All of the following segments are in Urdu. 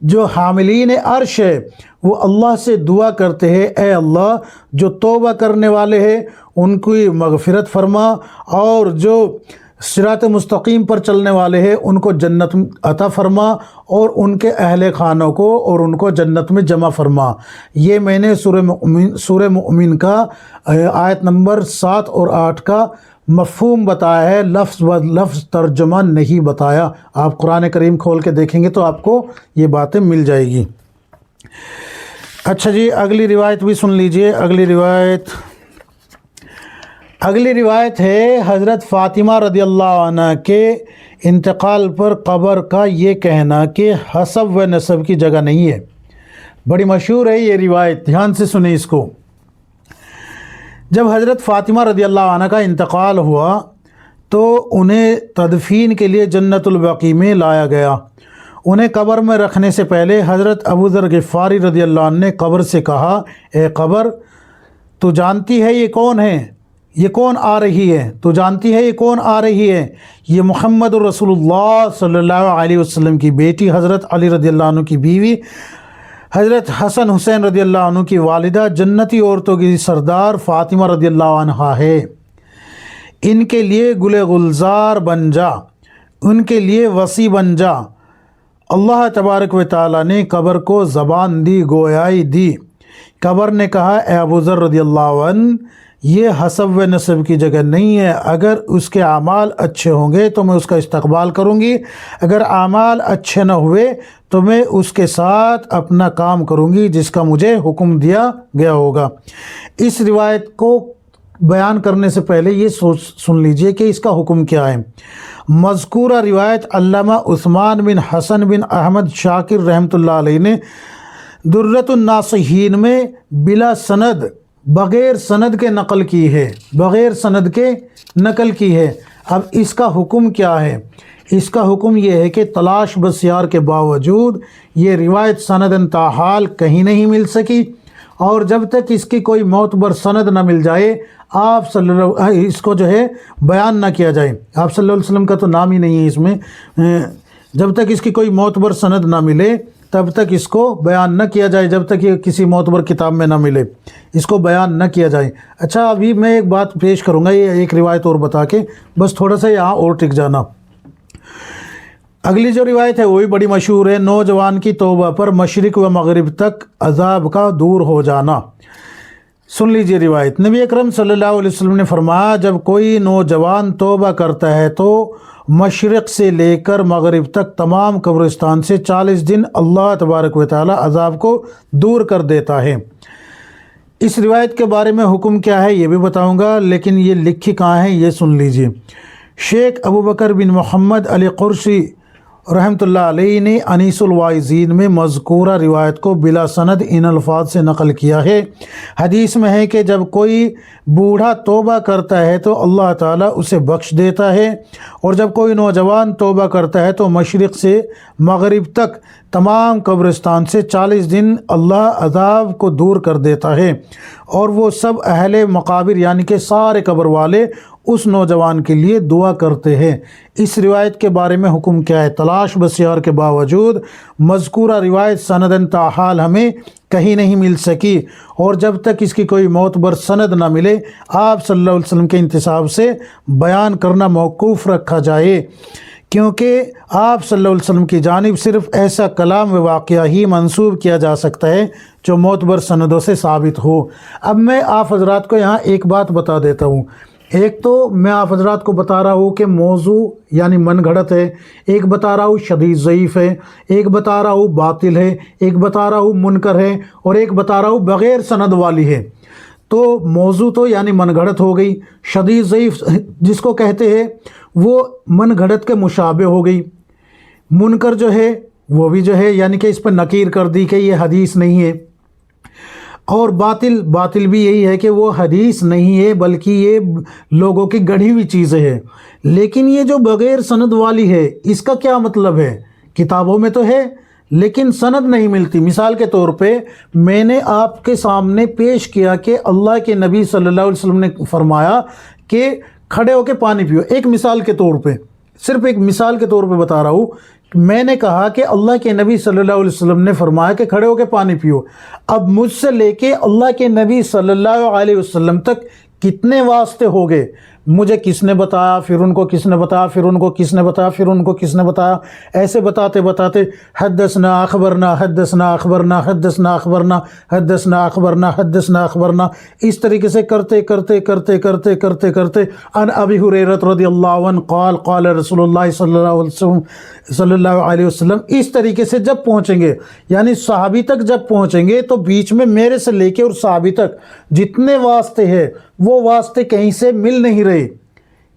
جو حاملین عرش ہے وہ اللہ سے دعا کرتے ہیں، اے اللہ جو توبہ کرنے والے ہیں ان کی مغفرت فرما، اور جو صراط مستقیم پر چلنے والے ہیں ان کو جنت عطا فرما، اور ان کے اہل خانوں کو اور ان کو جنت میں جمع فرما۔ یہ میں نے سورہ مؤمن کا آیت نمبر 7 اور 8 کا مفہوم بتایا ہے، لفظ و لفظ ترجمہ نہیں بتایا۔ آپ قرآن کریم کھول کے دیکھیں گے تو آپ کو یہ باتیں مل جائے گی۔ اچھا جی، اگلی روایت بھی سن لیجئے۔ اگلی روایت ہے حضرت فاطمہ رضی اللہ عنہ کے انتقال پر قبر کا یہ کہنا کہ حسب و نسب کی جگہ نہیں ہے۔ بڑی مشہور ہے یہ روایت، دھیان سے سنیں اس کو۔ جب حضرت فاطمہ رضی اللہ عنہ کا انتقال ہوا تو انہیں تدفین کے لیے جنت البقیع میں لایا گیا۔ انہیں قبر میں رکھنے سے پہلے حضرت ابو ذر غفاری رضی اللہ عنہ نے قبر سے کہا، اے قبر تو جانتی ہے یہ کون ہے؟ یہ کون آ رہی ہے؟ تو جانتی ہے یہ کون آ رہی ہے؟ یہ محمد رسول اللہ صلی اللہ علیہ وسلم کی بیٹی حضرت علی رضی اللہ عنہ کی بیوی حضرت حسن حسین رضی اللہ عنہ کی والدہ جنتی عورتوں کی سردار فاطمہ رضی اللہ عنہا ہے۔ ان کے لیے گل گلزار بن جا، ان کے لیے وسیع بن جا۔ اللہ تبارک و تعالیٰ نے قبر کو زبان دی، گویائی دی۔ قبر نے کہا، اے ابو ذر رضی اللہ عنہ یہ حسب و نسب کی جگہ نہیں ہے، اگر اس کے اعمال اچھے ہوں گے تو میں اس کا استقبال کروں گی، اگر اعمال اچھے نہ ہوئے تو میں اس کے ساتھ اپنا کام کروں گی جس کا مجھے حکم دیا گیا ہوگا۔ اس روایت کو بیان کرنے سے پہلے یہ سن لیجئے کہ اس کا حکم کیا ہے۔ مذکورہ روایت علامہ عثمان بن حسن بن احمد شاکر رحمۃ اللہ علیہ نے درۃ الناصحین میں بلا سند، بغیر سند کے نقل کی ہے، بغیر سند کے نقل کی ہے۔ اب اس کا حکم کیا ہے؟ اس کا حکم یہ ہے کہ تلاش بسیار کے باوجود یہ روایت سندن تاحال کہیں نہیں مل سکی، اور جب تک اس کی کوئی معتبر سند نہ مل جائے آپ صلی اللہ اس کو جو ہے بیان نہ کیا جائے، آپ صلی اللہ علیہ وسلم کا تو نام ہی نہیں ہے اس میں، جب تک اس کی کوئی معتبر سند نہ ملے تب تک اس کو بیان نہ کیا جائے، جب تک یہ کسی معتبر کتاب میں نہ ملے اس کو بیان نہ کیا جائے۔ اچھا، ابھی میں ایک بات پیش کروں گا، یہ ایک روایت اور بتا کے بس تھوڑا سا یہاں اور ٹک جانا۔ اگلی جو روایت ہے وہ بھی بڑی مشہور ہے، نوجوان کی توبہ پر مشرق و مغرب تک عذاب کا دور ہو جانا۔ سن لیجئے روایت۔ نبی اکرم صلی اللہ علیہ وسلم نے فرمایا، جب کوئی نوجوان توبہ کرتا ہے تو مشرق سے لے کر مغرب تک تمام قبرستان سے 40 دن اللہ تبارک و تعالی عذاب کو دور کر دیتا ہے۔ اس روایت کے بارے میں حکم کیا ہے یہ بھی بتاؤں گا، لیکن یہ لکھی کہاں ہے یہ سن لیجئے۔ شیخ ابو بکر بن محمد علی قرشی رحمۃ اللہ علیہ نے انیس الواعظین میں مذکورہ روایت کو بلا سند ان الفاظ سے نقل کیا ہے۔ حدیث میں ہے کہ جب کوئی بوڑھا توبہ کرتا ہے تو اللہ تعالیٰ اسے بخش دیتا ہے، اور جب کوئی نوجوان توبہ کرتا ہے تو مشرق سے مغرب تک تمام قبرستان سے 40 دن اللہ عذاب کو دور کر دیتا ہے، اور وہ سب اہل مقابر یعنی کہ سارے قبر والے اس نوجوان کے لیے دعا کرتے ہیں۔ اس روایت کے بارے میں حکم کیا ہے؟ تلاش بسیار کے باوجود مذکورہ روایت سندن تاحال ہمیں کہیں نہیں مل سکی، اور جب تک اس کی کوئی معتبر سند نہ ملے آپ صلی اللہ علیہ وسلم کے انتساب سے بیان کرنا موقوف رکھا جائے، کیونکہ آپ صلی اللہ علیہ وسلم کی جانب صرف ایسا کلام و واقعہ ہی منسوب کیا جا سکتا ہے جو معتبر سندوں سے ثابت ہو۔ اب میں آپ حضرات کو یہاں ایک بات بتا دیتا ہوں۔ ایک تو میں آپ حضرات کو بتا رہا ہوں کہ موضوع یعنی من گھڑت ہے، ایک بتا رہا ہوں شدید ضعیف ہے، ایک بتا رہا ہوں باطل ہے، ایک بتا رہا ہوں منکر ہے، اور ایک بتا رہا ہوں بغیر سند والی ہے۔ تو موضوع تو یعنی من گھڑت ہو گئی، شدید ضعیف جس کو کہتے ہیں وہ من گھڑت کے مشابہ ہو گئی، منکر جو ہے وہ بھی جو ہے یعنی کہ اس پر نکیر کر دی کہ یہ حدیث نہیں ہے، اور باطل بھی یہی ہے کہ وہ حدیث نہیں ہے بلکہ یہ لوگوں کی گڑھی ہوئی چیزیں ہیں۔ لیکن یہ جو بغیر سند والی ہے اس کا کیا مطلب ہے؟ کتابوں میں تو ہے لیکن سند نہیں ملتی۔ مثال کے طور پہ میں نے آپ کے سامنے پیش کیا کہ اللہ کے نبی صلی اللہ علیہ وسلم نے فرمایا کہ کھڑے ہو کے پانی پیو، ایک مثال کے طور پہ، صرف ایک مثال کے طور پہ بتا رہا ہوں میں نے کہا کہ اللہ کے نبی صلی اللہ علیہ وسلم نے فرمایا کہ کھڑے ہو کے پانی پیو۔ اب مجھ سے لے کے اللہ کے نبی صلی اللہ علیہ وسلم تک کتنے واسطے ہو گئے، مجھے کس نے بتایا، پھر ان کو کس نے بتایا، پھر ان کو کس نے بتایا، پھر ان کو کس نے بتایا، ایسے بتاتے بتاتے حدثنا اخبرنا حدثنا اخبرنا حدثنا اخبرنا حدثنا اخبرنا حدثنا اخبرنا، اس طریقے سے کرتے کرتے کرتے کرتے کرتے کرتے عن ابی ہریرہ رضی اللہ عنہ قال قال رسول اللہ صلی اللہ علیہ وسلم، اس طریقے سے جب پہنچیں گے، یعنی صحابی تک جب پہنچیں گے تو بیچ میں میرے سے لے کے اور صحابی تک جتنے واسطے ہیں وہ واسطے کہیں سے مل نہیں رہے،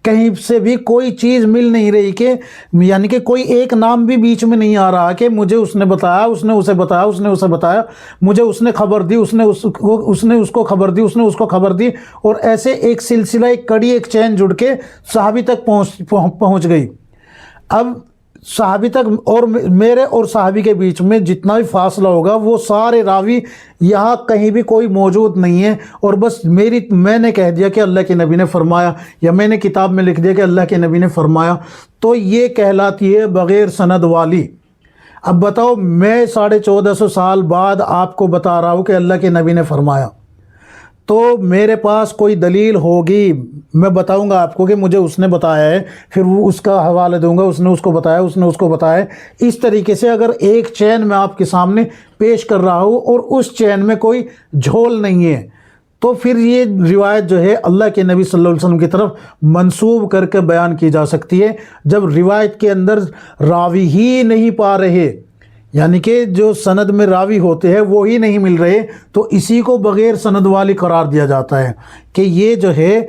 کہیں سے بھی کوئی چیز مل نہیں رہی کہ یعنی کہ کوئی ایک نام بھی بیچ میں نہیں آ رہا کہ مجھے اس نے بتایا، اس نے اسے بتایا، اس نے اسے بتایا، مجھے اس نے خبر دی، اس نے اس کو خبر دی، اس نے اس کو خبر دی، اور ایسے ایک سلسلہ، ایک کڑی، ایک چین جڑ کے صحابی تک پہنچ گئی۔ اب صحابی تک اور میرے اور صحابی کے بیچ میں جتنا بھی فاصلہ ہوگا وہ سارے راوی یہاں کہیں بھی کوئی موجود نہیں ہے، اور بس میں نے کہہ دیا کہ اللہ کے نبی نے فرمایا، یا میں نے کتاب میں لکھ دیا کہ اللہ کے نبی نے فرمایا، تو یہ کہلاتی ہے بغیر سند والی۔ اب بتاؤ، میں 1450 سال بعد آپ کو بتا رہا ہوں کہ اللہ کے نبی نے فرمایا، تو میرے پاس کوئی دلیل ہوگی، میں بتاؤں گا آپ کو کہ مجھے اس نے بتایا ہے، پھر وہ اس کا حوالہ دوں گا، اس نے اس کو بتایا، اس نے اس کو بتایا ہے۔ اس طریقے سے اگر ایک چین میں آپ کے سامنے پیش کر رہا ہوں اور اس چین میں کوئی جھول نہیں ہے، تو پھر یہ روایت جو ہے اللہ کے نبی صلی اللہ علیہ وسلم کی طرف منسوب کر کے بیان کی جا سکتی ہے۔ جب روایت کے اندر راوی ہی نہیں پا رہے، یعنی کہ جو سند میں راوی ہوتے ہیں وہی نہیں مل رہے، تو اسی کو بغیر سند والی قرار دیا جاتا ہے کہ یہ جو ہے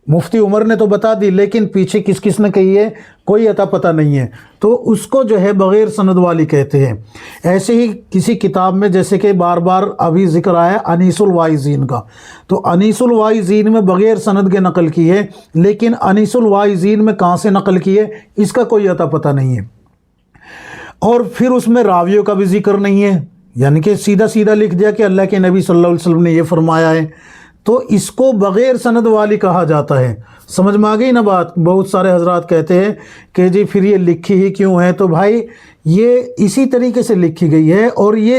مفتی عمر نے تو بتا دی، لیکن پیچھے کس کس نے کہی ہے کوئی عطا پتہ نہیں ہے، تو اس کو جو ہے بغیر سند والی کہتے ہیں۔ ایسے ہی کسی کتاب میں جیسے کہ بار بار ابھی ذکر آیا انیس الواعظین کا، تو انیس الواعظین میں بغیر سند کے نقل کی ہے، لیکن انیس الواعظین میں کہاں سے نقل کی ہے اس کا کوئی عطا پتہ نہیں ہے۔ اور پھر اس میں راویوں کا بھی ذکر نہیں ہے، یعنی کہ سیدھا سیدھا لکھ دیا کہ اللہ کے نبی صلی اللہ علیہ وسلم نے یہ فرمایا ہے، تو اس کو بغیر سند والی کہا جاتا ہے۔ سمجھ میں آ گئی نا بات؟ بہت سارے حضرات کہتے ہیں کہ جی پھر یہ لکھی ہی کیوں ہے، تو بھائی یہ اسی طریقے سے لکھی گئی ہے، اور یہ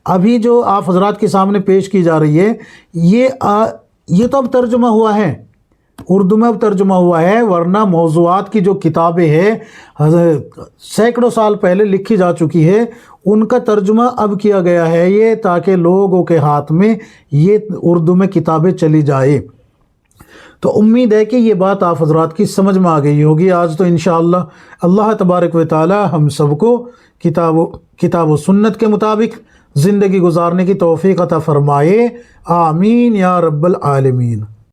ابھی جو آپ حضرات کے سامنے پیش کی جا رہی ہے یہ تو اب ترجمہ ہوا ہے، اردو میں اب ترجمہ ہوا ہے، ورنہ موضوعات کی جو کتابیں ہیں سینکڑوں سال پہلے لکھی جا چکی ہے، ان کا ترجمہ اب کیا گیا ہے یہ تاکہ لوگوں کے ہاتھ میں یہ اردو میں کتابیں چلی جائے۔ تو امید ہے کہ یہ بات آپ حضرات کی سمجھ میں آ گئی ہوگی۔ آج تو انشاءاللہ اللہ تبارک و تعالی ہم سب کو کتاب و سنت کے مطابق زندگی گزارنے کی توفیق عطا فرمائے، آمین یا رب العالمین۔